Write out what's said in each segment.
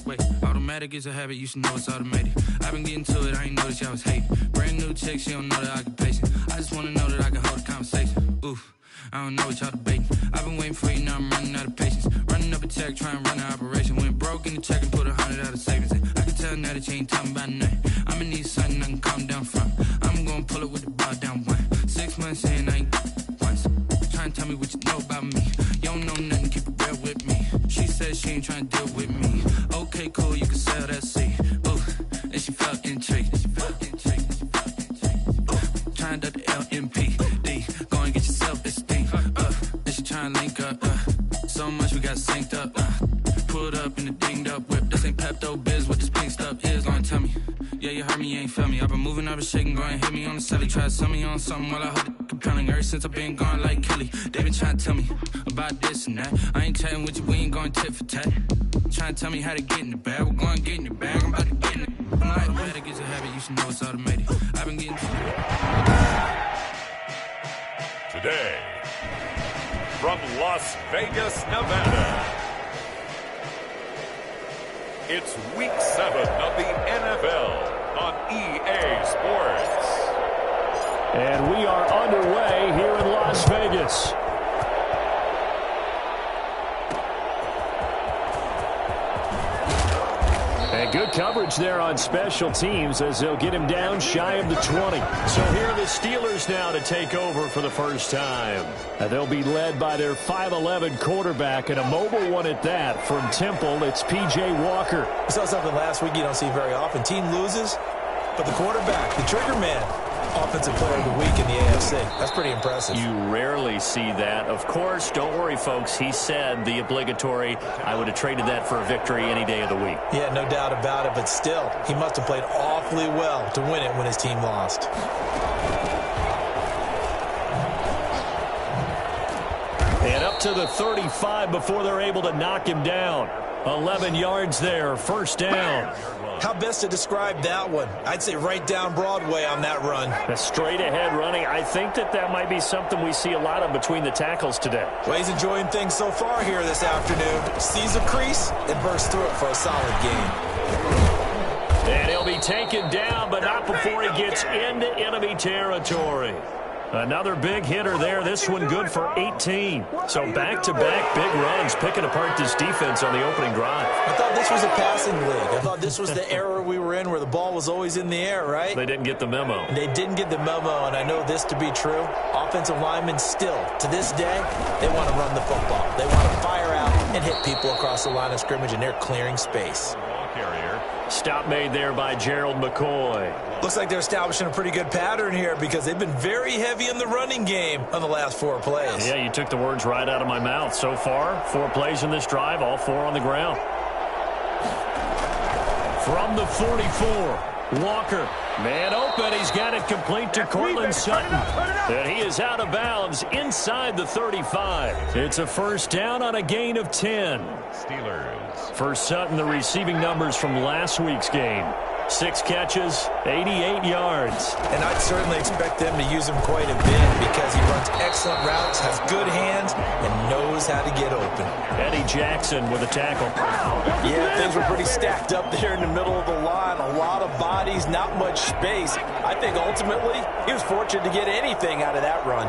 Wait, automatic is a habit, you should know it's automated. I've been getting to it, I ain't noticed y'all was hating. Brand new chick, she don't know that I can patient. I just wanna know that I can hold a conversation. Oof, I don't know what y'all debating. I've been waiting for you, now I'm running out of patience. Running up a check, trying to run an operation. Went broke in the check and put 100 out of savings in. I can tell now that you ain't talking about nothing. I'ma need something I can calm down from. I'm gonna pull it with the ball down one. 6 months in, I ain't once. Trying to tell me what you know about me. You don't know nothing, keep it real with me. She said she ain't trying to deal with me. Okay, cool, you can sell that seed. Ooh, and she felt intrigued. Trying to the LMPD. Go and get yourself esteem. And she trying to link up. So much we got synced up. Pulled up in the dinged up whip. This ain't Pepto Biz, what this pink stuff is. Long tell me. Yeah, you heard me, you ain't felt me. I've been moving, I've been shaking, go and hit me on the celly. Try to sell me on something while I hold it compelling. Ever since I've been gone like Kelly, they been trying to tell me about this and that. I ain't chatting with you, we ain't going tit for tat. Trying to tell me how to get in the bag, we're going to get in the bag, I'm about to get in it. I'm like, automatic is a habit, you should know it's automated. I've been getting today, from Las Vegas, Nevada, it's Week 7 of the NFL on EA Sports. And we are underway here in Las Vegas. And good coverage there on special teams as they'll get him down shy of the 20. So here are the Steelers now to take over for the first time. And they'll be led by their 5'11" quarterback and a mobile one at that. From Temple, it's P.J. Walker. We saw something last week you don't see very often. Team loses, but the quarterback, the trigger man, Offensive Player of the Week in the AFC. That's pretty impressive. You rarely see that. Of course, don't worry, folks. He said the obligatory, I would have traded that for a victory any day of the week. Yeah, no doubt about it, but still, he must have played awfully well to win it when his team lost. And up to the 35 before they're able to knock him down. 11 yards there, first down. How best to describe that one? I'd say right down Broadway on that run. A straight ahead running. I think that might be something we see a lot of between the tackles today. Well, he's enjoying things so far here this afternoon. Sees a crease and bursts through it for a solid gain. And he'll be taken down, but not before he gets into enemy territory. Another big hitter there. This one good for 18. So back-to-back big runs, picking apart this defense on the opening drive. I thought this was a passing league. I thought this was the era we were in where the ball was always in the air, right? They didn't get the memo. They didn't get the memo, and I know this to be true. Offensive linemen still, to this day, they want to run the football. They want to fire out and hit people across the line of scrimmage, and they're clearing space. Stop made there by Gerald McCoy. Looks like they're establishing a pretty good pattern here because they've been very heavy in the running game on the last 4 plays. Yeah, you took the words right out of my mouth. So far, 4 plays in this drive, all 4 on the ground. From the 44, Walker. Man open, he's got it complete to Cortland Sutton. And he is out of bounds inside the 35. It's a first down on a gain of 10. Steelers. For Sutton, the receiving numbers from last week's game. 6 catches, 88 yards. And I'd certainly expect them to use him quite a bit because he runs excellent routes, has good hands, and knows how to get open. Eddie Jackson with a tackle. Yeah, things were pretty stacked up there in the middle of the line. A lot of bodies, not much space. I think ultimately he was fortunate to get anything out of that run.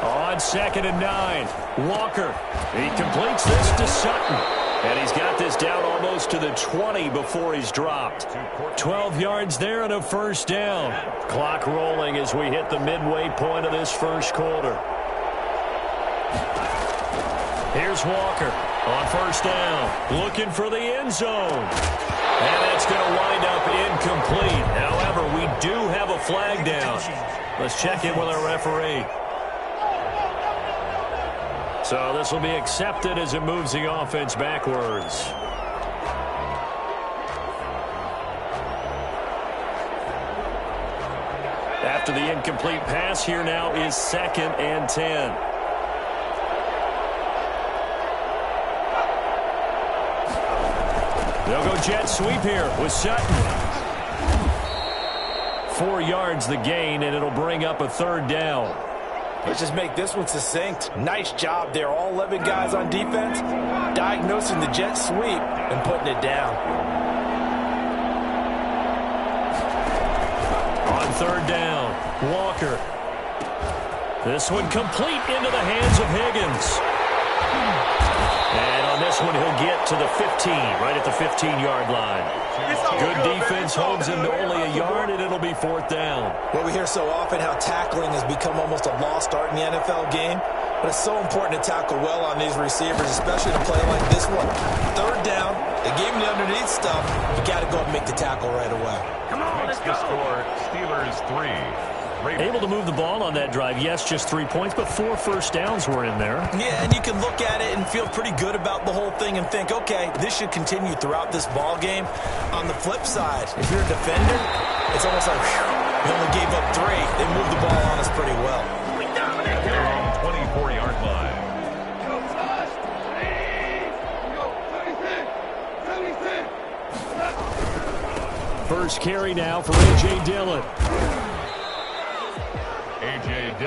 On 2nd and 9, Walker. He completes this to Sutton. And he's got this down almost to the 20 before he's dropped. 12 yards there and a first down. Clock rolling as we hit the midway point of this first quarter. Here's Walker on first down, looking for the end zone. And that's going to wind up incomplete. However, we do have a flag down. Let's check in with our referee. So this will be accepted as it moves the offense backwards. After the incomplete pass, here now is 2nd and 10. They'll go jet sweep here with Sutton. 4 yards the gain, and it'll bring up a 3rd down. Let's just make this one succinct. Nice job there. All 11 guys on defense diagnosing the jet sweep and putting it down. On third down, Walker. This one complete into the hands of Higgins. And on this one, he'll get to the 15, right at the 15-yard line. Good defense holds him to only a yard, and it'll be fourth down. Well, we hear so often how tackling has become almost a lost art in the NFL game, but it's so important to tackle well on these receivers, especially to play like this one. Third down, they gave him the underneath stuff. You got to go and make the tackle right away. Come on, let's go. Score, Steelers 3. Able to move the ball on that drive. Yes, just 3 points, but 4 first downs were in there. Yeah, and you can look at it and feel pretty good about the whole thing and think, okay, this should continue throughout this ball game. On the flip side, if you're a defender, it's almost like, whew, we only gave up 3. They moved the ball on us pretty well. They're on the 24-yard line. First carry now for A.J. Dillon.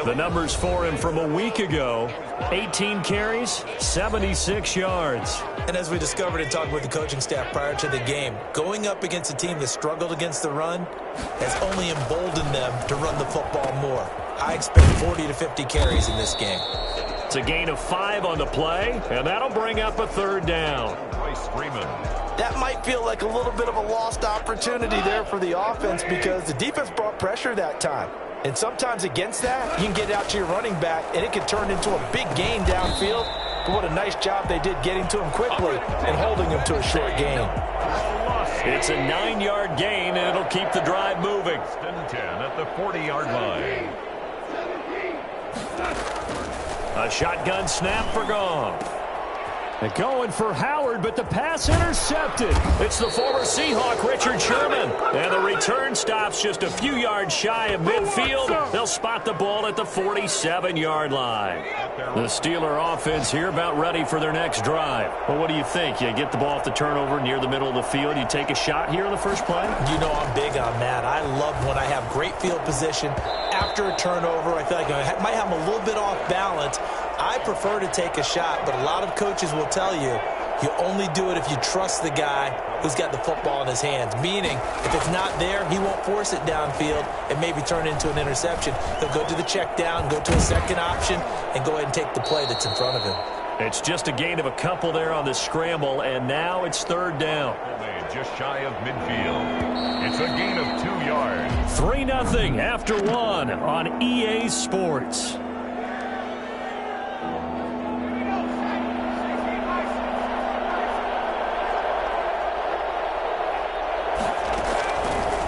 The numbers for him from a week ago, 18 carries, 76 yards. And as we discovered in talking with the coaching staff prior to the game, going up against a team that struggled against the run has only emboldened them to run the football more. I expect 40 to 50 carries in this game. It's a gain of 5 on the play, and that'll bring up a third down. That might feel like a little bit of a lost opportunity there for the offense because the defense brought pressure that time. And sometimes against that, you can get out to your running back, and it can turn into a big gain downfield. But what a nice job they did getting to him quickly and holding him to a short gain. It's a 9-yard gain, and it'll keep the drive moving. 10 at the 40-yard line. A shotgun snap for Goff. They're going for Howard, but the pass intercepted. It's the former Seahawk, Richard Sherman. And the return stops just a few yards shy of midfield. They'll spot the ball at the 47-yard line. The Steeler offense here about ready for their next drive. Well, what do you think? You get the ball off the turnover near the middle of the field. You take a shot here in the first play? You know I'm big on that. I love when I have great field position. After a turnover, I feel like I might have them a little bit off balance. I prefer to take a shot, but a lot of coaches will tell you, you only do it if you trust the guy who's got the football in his hands. Meaning, if it's not there, he won't force it downfield and maybe turn into an interception. He'll go to the check down, go to a second option, and go ahead and take the play that's in front of him. It's just a gain of a couple there on the scramble, and now it's third down. Just shy of midfield. It's a gain of 2 yards. 3-0 after 1 on EA Sports.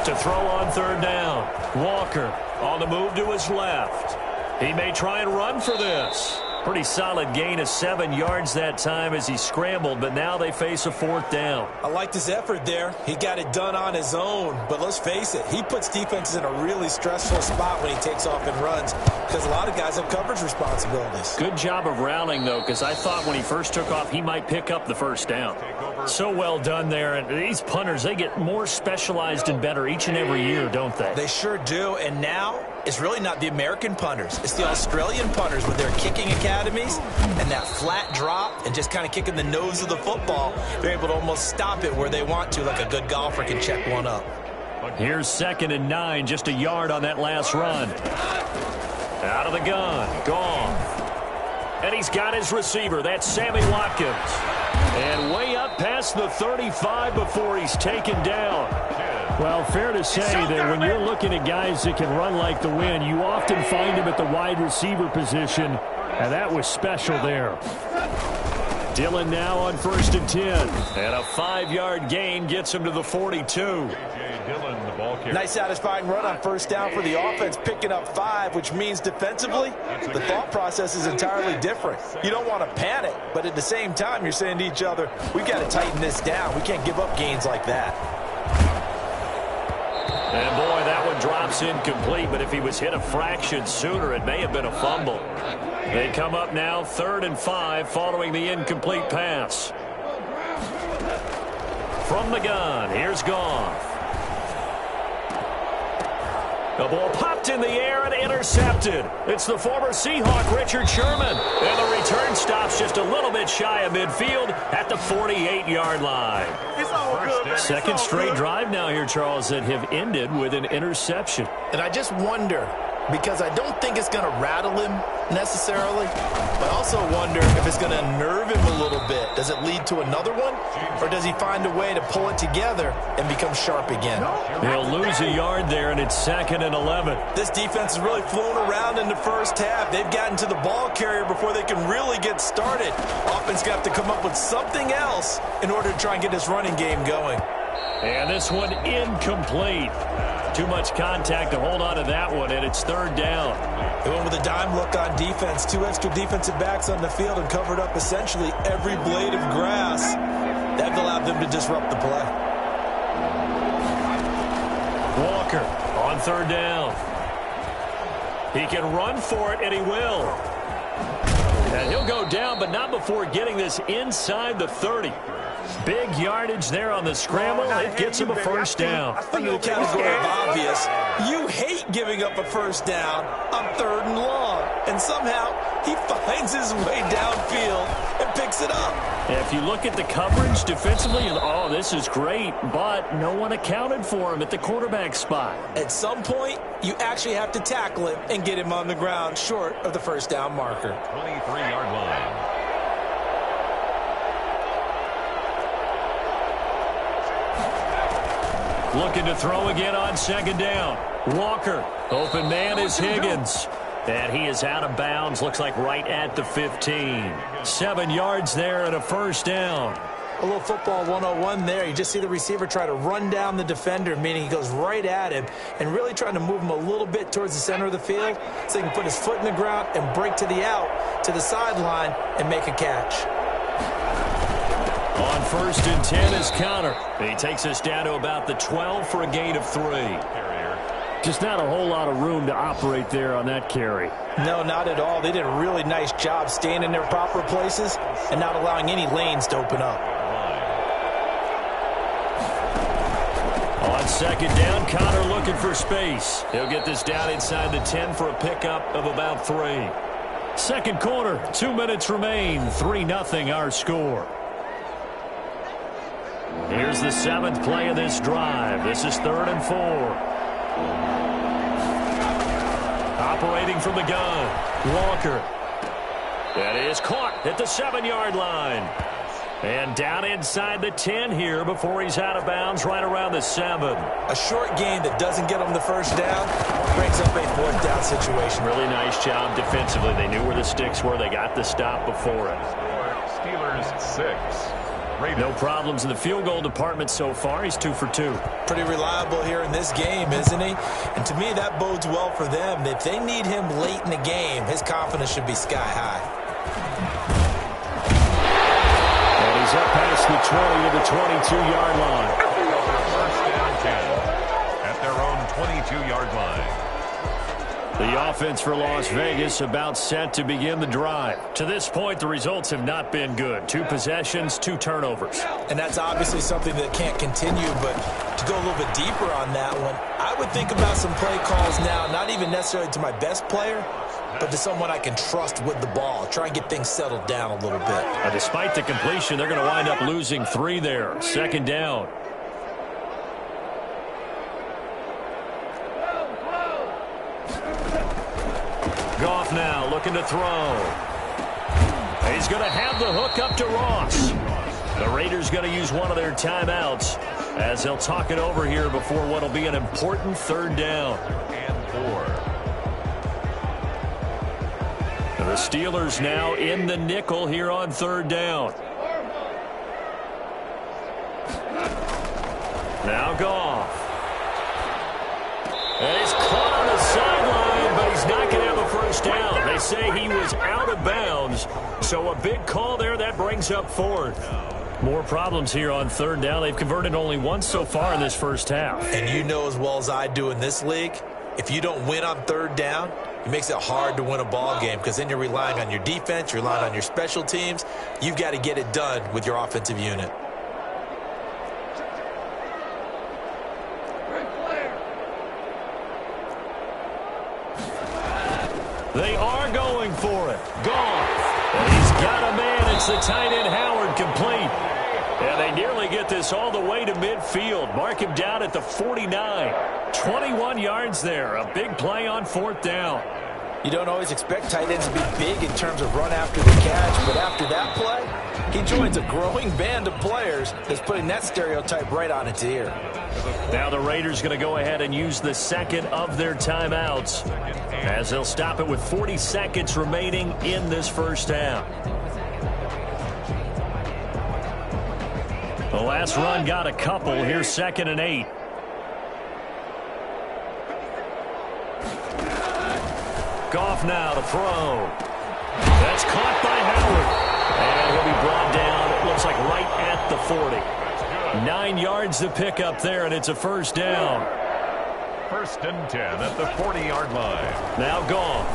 To throw on third down. Walker on the move to his left. He may try and run for this. Pretty solid gain of 7 yards that time as he scrambled, but now they face a fourth down. I liked his effort there. He got it done on his own, but let's face it, he puts defenses in a really stressful spot when he takes off and runs because a lot of guys have coverage responsibilities. Good job of rallying, though, because I thought when he first took off, he might pick up the first down. So well done there, and these punters, they get more specialized and better each and every year, don't they? They sure do, and now it's really not the American punters. It's the Australian punters with their kicking academies and that flat drop and just kind of kicking the nose of the football. They're able to almost stop it where they want to, like a good golfer can check one up. Here's 2nd and 9, just a yard on that last run. Out of the gun, Goff. And he's got his receiver. That's Sammy Watkins. And way up past the 35 before he's taken down. Well, fair to say that when you're looking at guys that can run like the wind, you often find them at the wide receiver position, and that was special there. Dillon now on 1st and 10. And a 5-yard gain gets him to the 42. Nice satisfying run on first down for the offense, picking up 5, which means defensively, the thought process is entirely different. You don't want to panic, but at the same time, you're saying to each other, we've got to tighten this down. We can't give up gains like that. And boy, that one drops incomplete, but if he was hit a fraction sooner, it may have been a fumble. They come up now 3rd and 5 following the incomplete pass. From the gun, here's Goff. The ball popped in the air and intercepted. It's the former Seahawk, Richard Sherman. And the return stops just a little bit shy of midfield at the 48-yard line. It's all good, man. Second straight drive now here, Charles, that have ended with an interception. And I just wonder, because I don't think it's going to rattle him necessarily, but I also wonder if it's going to unnerve him a little bit. Does it lead to another one, or does he find a way to pull it together and become sharp again? He'll lose a yard there, and it's 2nd and 11. This defense has really flown around in the first half. They've gotten to the ball carrier before they can really get started. Offense got to come up with something else in order to try and get this running game going. And this one incomplete. Too much contact to hold on to that one, and it's 3rd down. They went with a dime look on defense. 2 extra defensive backs on the field and covered up essentially every blade of grass. That allowed them to disrupt the play. Walker on 3rd down. He can run for it, and he will. And he'll go down, but not before getting this inside the 30. Big yardage there on the scramble. It gets him a first down. Under the category of obvious, you hate giving up a first down on 3rd and long. And somehow he finds his way downfield and picks it up. If you look at the coverage defensively, oh, this is great, but no one accounted for him at the quarterback spot. At some point, you actually have to tackle him and get him on the ground short of the first down marker. 23-yard line. Looking to throw again on 2nd down. Walker. Open man is Higgins. And he is out of bounds. Looks like right at the 15. 7 yards there and a first down. A little football 101 there. You just see the receiver try to run down the defender, meaning he goes right at him and really trying to move him a little bit towards the center of the field so he can put his foot in the ground and break to the out, to the sideline, and make a catch. On 1st and 10 is Connor. He takes us down to about the 12 for a gain of 3. Just not a whole lot of room to operate there on that carry. No, not at all. They did a really nice job staying in their proper places and not allowing any lanes to open up. On 2nd down, Connor looking for space. He'll get this down inside the 10 for a pickup of about 3. Second quarter, 2 minutes remain. 3-0 our score. Here's the 7th play of this drive. This is 3rd and 4. Operating from the gun, Walker. That is caught at the 7-yard line. And down inside the 10 here before he's out of bounds right around the 7. A short gain that doesn't get him the first down brings up a 4th down situation. Really nice job defensively. They knew where the sticks were. They got the stop before it. Steelers 6. No problems in the field goal department so far. He's 2 for 2. Pretty reliable here in this game, isn't he? And to me, that bodes well for them. If they need him late in the game, his confidence should be sky high. And he's up past the 20 to the 22-yard line. First down 10 at their own 22-yard line. The offense for Las Vegas about set to begin the drive. To this point, the results have not been good. 2 possessions, 2 turnovers. And that's obviously something that can't continue, but to go a little bit deeper on that one, I would think about some play calls now, not even necessarily to my best player, but to someone I can trust with the ball. Try and get things settled down a little bit. Despite the completion, they're going to wind up losing 3 there. 2nd down. Goff now looking to throw. He's going to have the hook up to Ross. The Raiders going to use one of their timeouts as they'll talk it over here before what will be an important 3rd down. And 4. The Steelers now in the nickel here on 3rd down. Now Goff. And he's caught on the sideline, but he's not going to have a first down. They say he was out of bounds, so a big call there. That brings up 4th. More problems here on 3rd down. They've converted only once so far in this first half. And you know as well as I do in this league, if you don't win on 3rd down, it makes it hard to win a ball game because then you're relying on your defense, you're relying on your special teams. You've got to get it done with your offensive unit. They are going for it. Goff. And he's got a man. It's the tight end Howard, complete. And they nearly get this all the way to midfield. Mark him down at the 49. 21 yards there. A big play on 4th down. You don't always expect tight ends to be big in terms of run after the catch, but after that play, he joins a growing band of players that's putting that stereotype right on its ear. Now the Raiders going to go ahead and use the second of their timeouts, as they'll stop it with 40 seconds remaining in this first half. The last run got a couple. Here's 2nd and 8. Goff now to throw. That's caught by Howard. And he'll be brought down, it looks like right at the 40. 9 yards to pick up there, and it's a first down. 1st and 10 at the 40-yard line. Now Goff.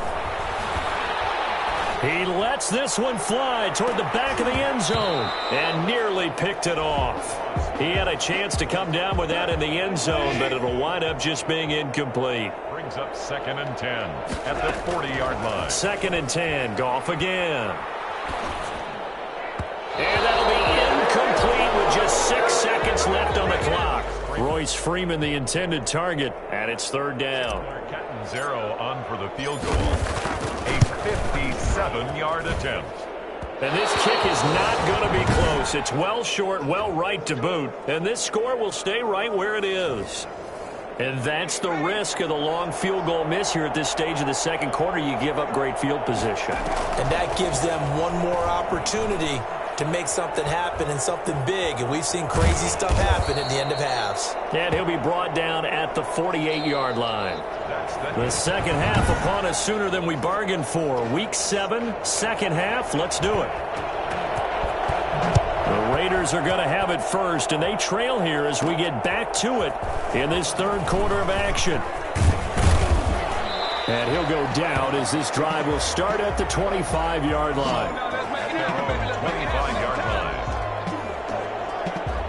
He lets this one fly toward the back of the end zone and nearly picked it off. He had a chance to come down with that in the end zone, but it'll wind up just being incomplete. Brings up 2nd and 10 at the 40-yard line. 2nd and 10. Goff again. And that'll be incomplete with just 6 seconds left on the clock. Royce Freeman, the intended target, and it's 3rd down. Catanzaro on for the field goal. A 57-yard attempt. And this kick is not going to be close. It's well short, well right to boot. And this score will stay right where it is. And that's the risk of the long field goal miss here at this stage of the second quarter. You give up great field position. And that gives them one more opportunity to make something happen and something big. And we've seen crazy stuff happen at the end of halves. And he'll be brought down at the 48-yard line. The second half upon us sooner than we bargained for. Week 7, second half. Let's do it. The Raiders are going to have it first, and they trail here as we get back to it in this third quarter of action. And he'll go down as this drive will start at the 25-yard line. 25-yard line.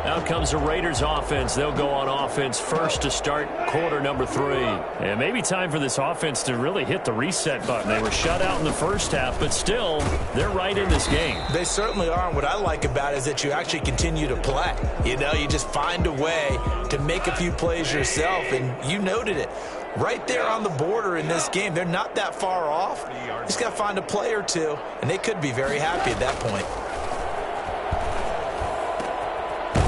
Out comes the Raiders offense. They'll go on offense first to start quarter number 3. And maybe time for this offense to really hit the reset button. They were shut out in the first half, but still, they're right in this game. They certainly are. And what I like about it is that you actually continue to play. You know, you just find a way to make a few plays yourself, and you noted it. Right there on the border in this game. They're not that far off. Just got to find a play or two, and they could be very happy at that point.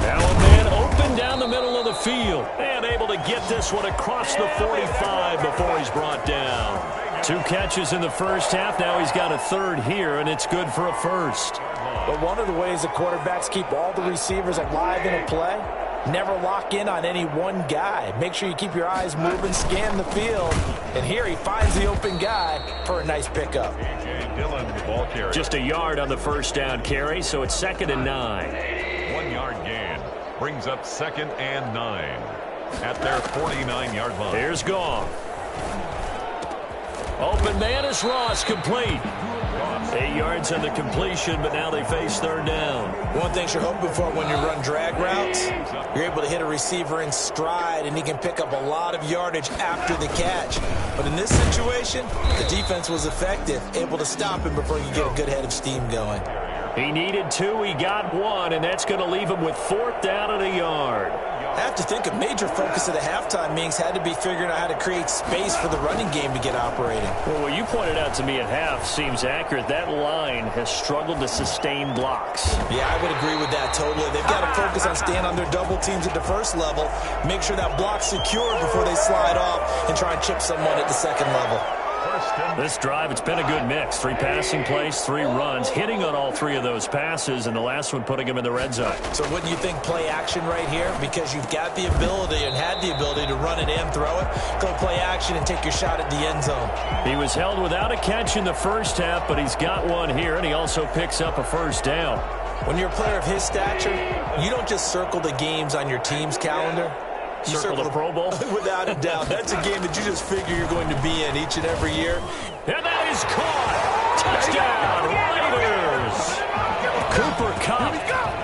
Now a man open down the middle of the field and able to get this one across the 45 before he's brought down. 2 catches in the first half. Now he's got a third here, and it's good for a first. But one of the ways the quarterbacks keep all the receivers alive in a play, never lock in on any one guy. Make sure you keep your eyes moving, scan the field. And here he finds the open guy for a nice pickup. A.J. Dillon, the ball carrier. Just a yard on the first down carry, so it's 2nd and 9. 1-yard gain. Brings up 2nd and 9 at their 49-yard line. Here's Goff. Open man is Ross, complete. 8 yards on the completion, but now they face 3rd down. One thing you're hoping for when you run drag routes, you're able to hit a receiver in stride, and he can pick up a lot of yardage after the catch. But in this situation, the defense was effective, able to stop him before you get a good head of steam going. He needed 2, he got 1, and that's going to leave him with 4th down and a yard. I have to think a major focus of the halftime meetings had to be figuring out how to create space for the running game to get operating. Well, what you pointed out to me at half seems accurate. That line has struggled to sustain blocks. Yeah, I would agree with that totally. They've got to focus on staying on their double teams at the first level, make sure that block's secure before they slide off and try and chip someone at the second level. This drive, it's been a good mix. 3 passing plays, 3 runs, hitting on all 3 of those passes, and the last one putting him in the red zone. So wouldn't you think play action right here? Because you've got the ability and had the ability to run it and throw it. Go play action and take your shot at the end zone. He was held without a catch in the first half, but he's got one here, and he also picks up a first down. When you're a player of his stature, you don't just circle the games on your team's calendar. You circle the Pro Bowl? Without a doubt. That's a game that you just figure you're going to be in each and every year. And that is caught. Touchdown, Raiders. Cooper Kupp,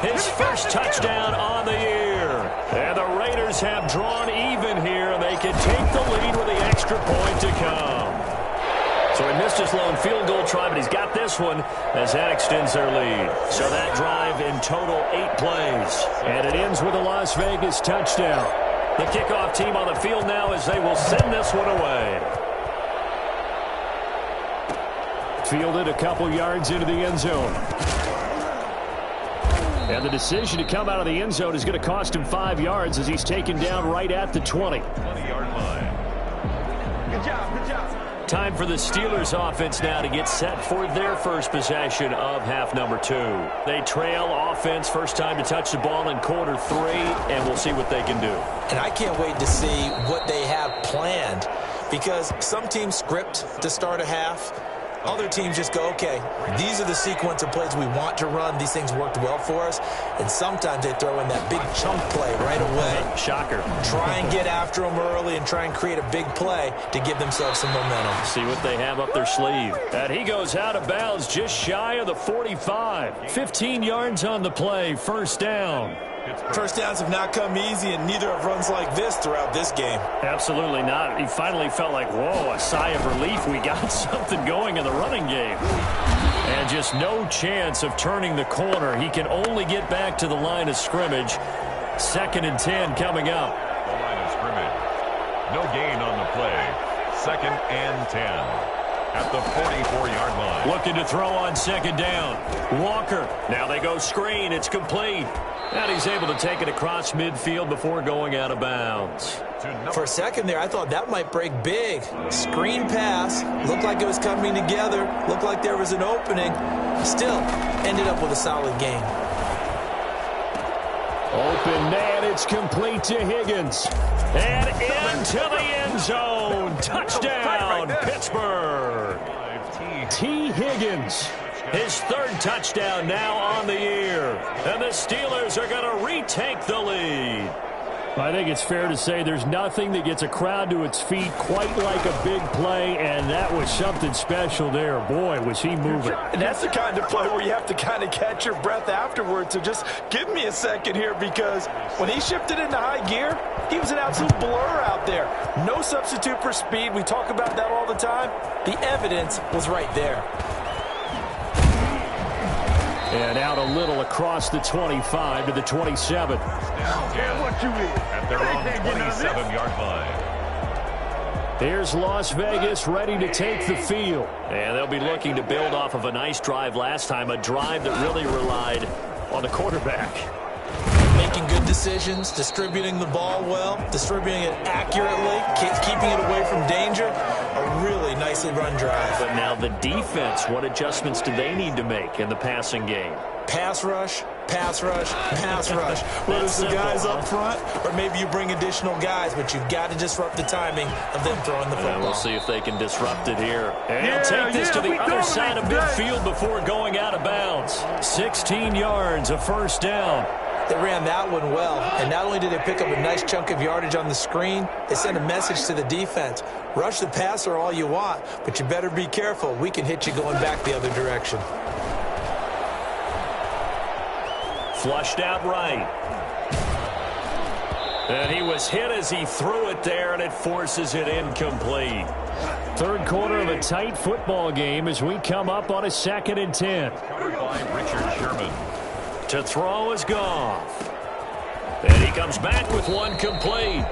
his first touchdown on the year. And the Raiders have drawn even here, and they can take the lead with the extra point to come. So he missed his lone field goal try, but he's got this one as that extends their lead. So that drive in total 8 plays. And it ends with a Las Vegas touchdown. The kickoff team on the field now as they will send this one away. Fielded a couple yards into the end zone. And the decision to come out of the end zone is going to cost him 5 yards as he's taken down right at the 20. 20-yard line. Good job, good job. Time for the Steelers offense now to get set for their first possession of half number 2. They trail offense, first time to touch the ball in quarter 3, and we'll see what they can do. And I can't wait to see what they have planned, because some teams script to start a half. Other teams just go, okay, these are the sequence of plays we want to run. These things worked well for us. And sometimes they throw in that big chunk play right away. Shocker. Try and get after them early and try and create a big play to give themselves some momentum. See what they have up their sleeve. And he goes out of bounds just shy of the 45. 15 yards on the play, first down. First downs have not come easy, and neither have runs like this throughout this game. Absolutely not. He finally felt like, whoa, a sigh of relief. We got something going in the running game. And just no chance of turning the corner. He can only get back to the line of scrimmage. 2nd and 10 coming up. The line of scrimmage. No gain on the play. 2nd and 10. At the 44-yard line. Looking to throw on 2nd down. Walker. Now they go screen. It's complete. And he's able to take it across midfield before going out of bounds. For a second there, I thought that might break big. Screen pass. Looked like it was coming together. Looked like there was an opening. Still ended up with a solid game. Open man. It's complete to Higgins. And into the end zone. Touchdown, Pittsburgh. T. Higgins. His 3rd touchdown now on the year. And the Steelers are going to retake the lead. I think it's fair to say there's nothing that gets a crowd to its feet quite like a big play, and that was something special there. Boy, was he moving. And that's the kind of play where you have to kind of catch your breath afterwards. So just give me a second here, because when he shifted into high gear, he was an absolute blur out there. No substitute for speed. We talk about that all the time. The evidence was right there. And out a little across the 25 to the 27. At their own 27-yard line. Here's Las Vegas ready to take the field. And they'll be looking to build off of a nice drive last time, a drive that really relied on the quarterback. Making good decisions, distributing the ball well, distributing it accurately, keeping it away from danger. A really nicely run drive. But now the defense, what adjustments do they need to make in the passing game? Pass rush, pass rush, pass rush. Whether it's the guys up front, or maybe you bring additional guys, but you've got to disrupt the timing of them throwing the football. And we'll see if they can disrupt it here. And he'll take this to the other side of midfield before going out of bounds. 16 yards, a first down. They ran that one well, and not only did they pick up a nice chunk of yardage on the screen, they sent a message to the defense. Rush the passer all you want, but you better be careful. We can hit you going back the other direction. Flushed out right. And he was hit as he threw it there, and it forces it incomplete. 3rd quarter of a tight football game as we come up on a 2nd and 10. Covered by Richard Sherman. To throw is Goff. And he comes back with one complete.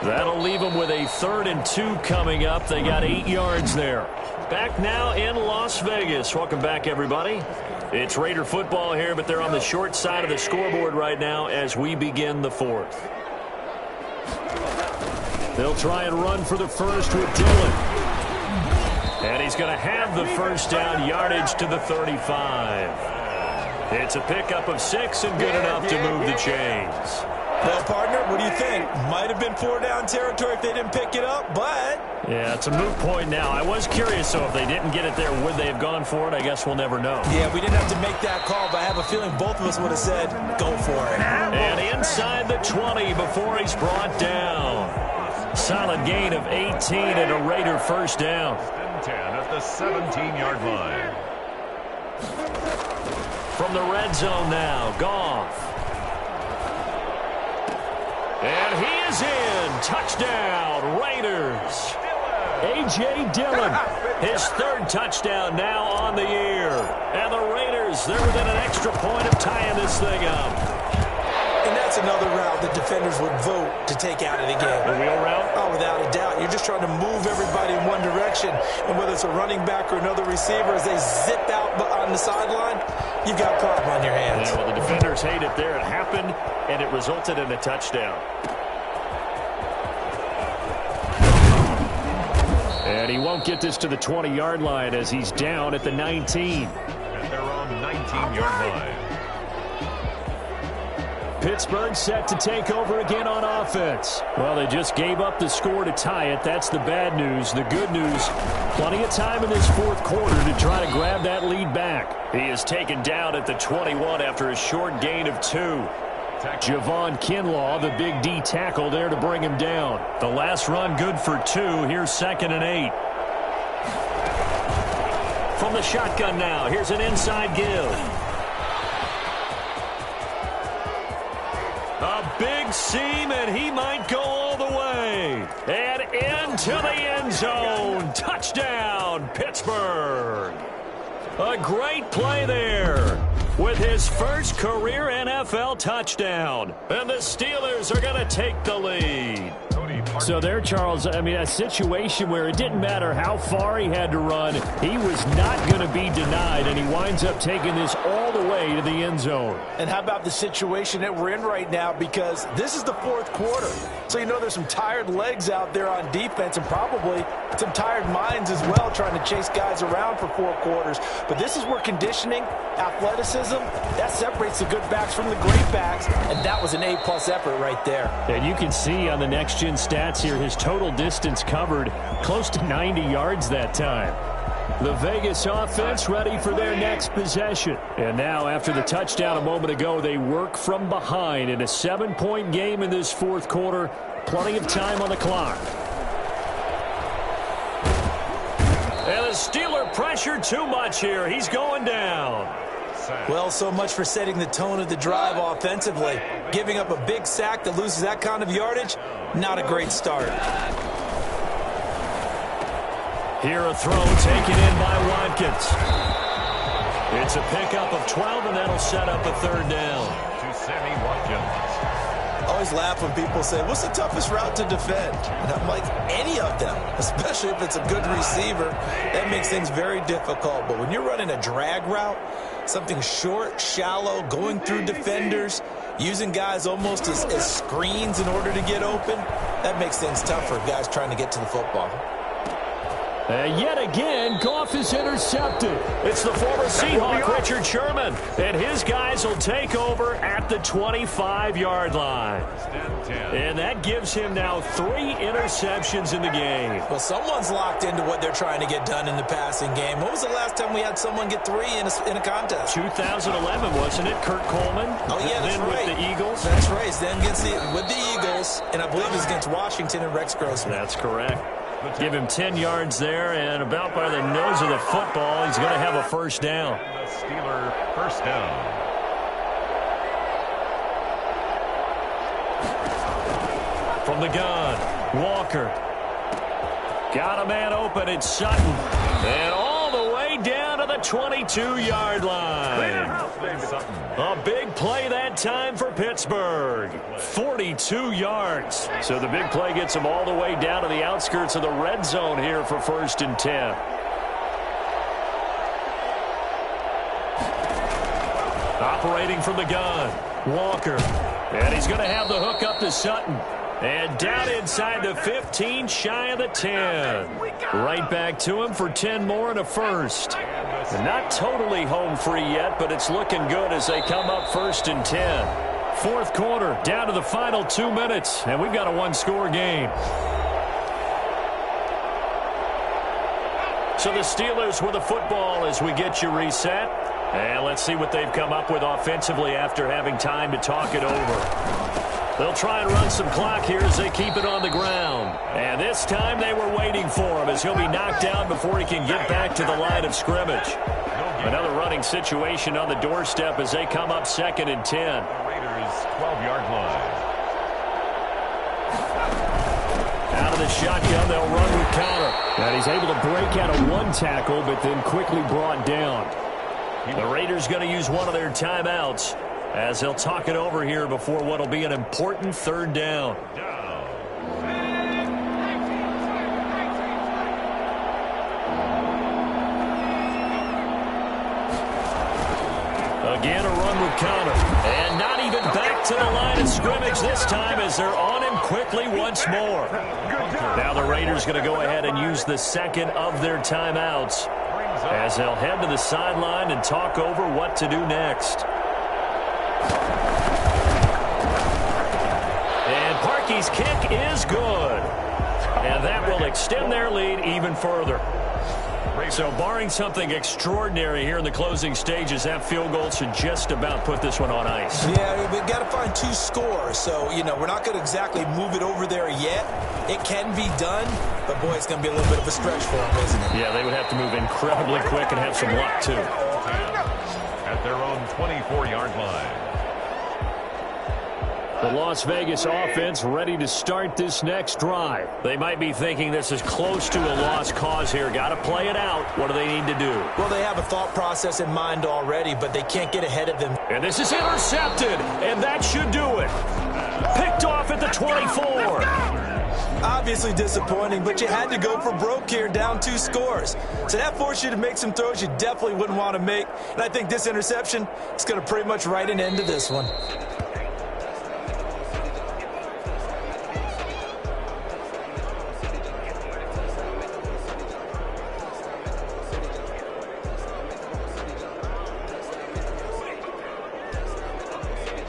That'll leave him with a 3rd and 2 coming up. They got 8 yards there. Back now in Las Vegas. Welcome back, everybody. It's Raider football here, but they're on the short side of the scoreboard right now as we begin the 4th. They'll try and run for the first with Dillon. And he's going to have the first down, yardage to the 35. It's a pickup of 6 and good enough to move the chains. Well, partner, what do you think? Might have been 4-down territory if they didn't pick it up, but... Yeah, it's a moot point now. I was curious, though, if they didn't get it there, would they have gone for it? I guess we'll never know. Yeah, we didn't have to make that call, but I have a feeling both of us would have said, go for it. And inside the 20 before he's brought down. Solid gain of 18 and a Raider first down. 10 at the 17-yard line. From the red zone now, Goff. And he is in. Touchdown, Raiders. A.J. Dillon, his third touchdown now on the year. And the Raiders, they're within an extra point of tying this thing up. And that's another route that defenders would vote to take out of the game. The wheel route? Oh, without a doubt. You're just trying to move everybody in one direction. And whether it's a running back or another receiver, as they zip out on the sideline, you've got a problem on your hands. Yeah, well, the defenders hate it there. It happened, and it resulted in a touchdown. And he won't get this to the 20-yard line as he's down at the 19. And they're on 19-yard line. Pittsburgh set to take over again on offense. Well, they just gave up the score to tie it. That's the bad news. The good news, plenty of time in this fourth quarter to try to grab that lead back. He is taken down at the 21 after a short gain of 2. Javon Kinlaw, the big D tackle there to bring him down. The last run good for 2. Here's 2nd and 8. From the shotgun now, here's an inside give. A big seam, and he might go all the way. And into the end zone. Touchdown, Pittsburgh. A great play there with his first career NFL touchdown. And the Steelers are going to take the lead. So there, Charles, I mean, a situation where it didn't matter how far he had to run, he was not going to be denied, and he winds up taking this all the way to the end zone. And how about the situation that we're in right now, because this is the fourth quarter. So you know there's some tired legs out there on defense and probably some tired minds as well trying to chase guys around for 4 quarters. But this is where conditioning, athleticism, that separates the good backs from the great backs, and that was an A-plus effort right there. And you can see on the next-gen stats here, his total distance covered close to 90 yards that time. The Vegas offense ready for their next possession. And now, after the touchdown a moment ago, they work from behind in a 7-point game in this fourth quarter. Plenty of time on the clock. And the Steeler pressure too much here. He's going down. Well, so much for setting the tone of the drive offensively. Giving up a big sack that loses that kind of yardage, not a great start. Here a throw taken in by Watkins. It's a pickup of 12, and that'll set up a 3rd down. To Sammy Watkins. I always laugh when people say, what's the toughest route to defend? And I'm like, any of them, especially if it's a good receiver. That makes things very difficult. But when you're running a drag route, something short, shallow, going through defenders, using guys almost as screens in order to get open, that makes things tough for guys trying to get to the football. Yet again, Goff is intercepted. It's the former Seahawk, Richard Sherman, and his guys will take over at the 25-yard line. And that gives him now 3 interceptions in the game. Well, someone's locked into what they're trying to get done in the passing game. When was the last time we had someone get 3 in a contest? 2011, wasn't it? Kurt Coleman. Oh, yeah, that's then right. With the Eagles. That's right. Then with the Eagles, and I believe it was against Washington and Rex Grossman. That's correct. Give him 10 yards there, and about by the nose of the football, he's going to have a 1st down. The Steeler 1st down. From the gun, Walker. Got a man open, it's Sutton. And all the way down to the 22-yard line. A big play that time for Pittsburgh. 42 yards. So the big play gets them all the way down to the outskirts of the red zone here for 1st and 10. Operating from the gun, Walker. And he's going to have the hook up to Sutton. And down inside the 15, shy of the 10. Right back to him for 10 more and a 1st. And not totally home free yet, but it's looking good as they come up 1st and 10. Fourth quarter, down to the final 2 minutes, and we've got a 1-score game. So the Steelers with the football as we get you reset. And let's see what they've come up with offensively after having time to talk it over. They'll try and run some clock here as they keep it on the ground. And this time they were waiting for him as he'll be knocked down before he can get back to the line of scrimmage. Another running situation on the doorstep as they come up 2nd and 10. The Raiders' 12-yard line. Out of the shotgun, they'll run with counter. And he's able to break out of one tackle, but then quickly brought down. The Raiders going to use one of their timeouts as they'll talk it over here before what will be an important third down. Again, a run with counter. And not even back to the line of scrimmage this time as they're on him quickly once more. Now the Raiders going to go ahead and use the second of their timeouts as they'll head to the sideline and talk over what to do next. And Parkey's kick is good. And that will extend their lead even further. So barring something extraordinary here in the closing stages, that field goal should just about put this one on ice. Yeah, we've got to find 2 scores. So, you know, we're not going to exactly move it over there yet. It can be done, but, boy, it's going to be a little bit of a stretch for them, isn't it? Yeah, they would have to move incredibly quick and have some luck, too. At their own 24-yard line. The Las Vegas offense ready to start this next drive. They might be thinking this is close to a lost cause here. Got to play it out. What do they need to do? Well, they have a thought process in mind already, but they can't get ahead of them. And this is intercepted, and that should do it. Picked off at the 24. Obviously disappointing, but you had to go for broke here, down 2 scores. So that forced you to make some throws you definitely wouldn't want to make. And I think this interception is going to pretty much write an end to this one.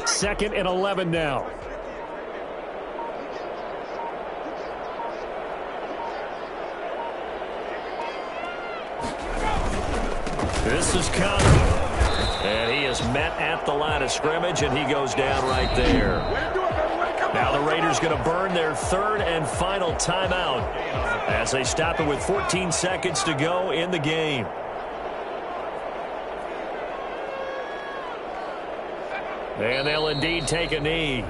Second and 11 now. This is counter. And he is met at the line of scrimmage, and he goes down right there. Now the Raiders going to burn their third and final timeout as they stop it with 14 seconds to go in the game. And they'll indeed take a knee.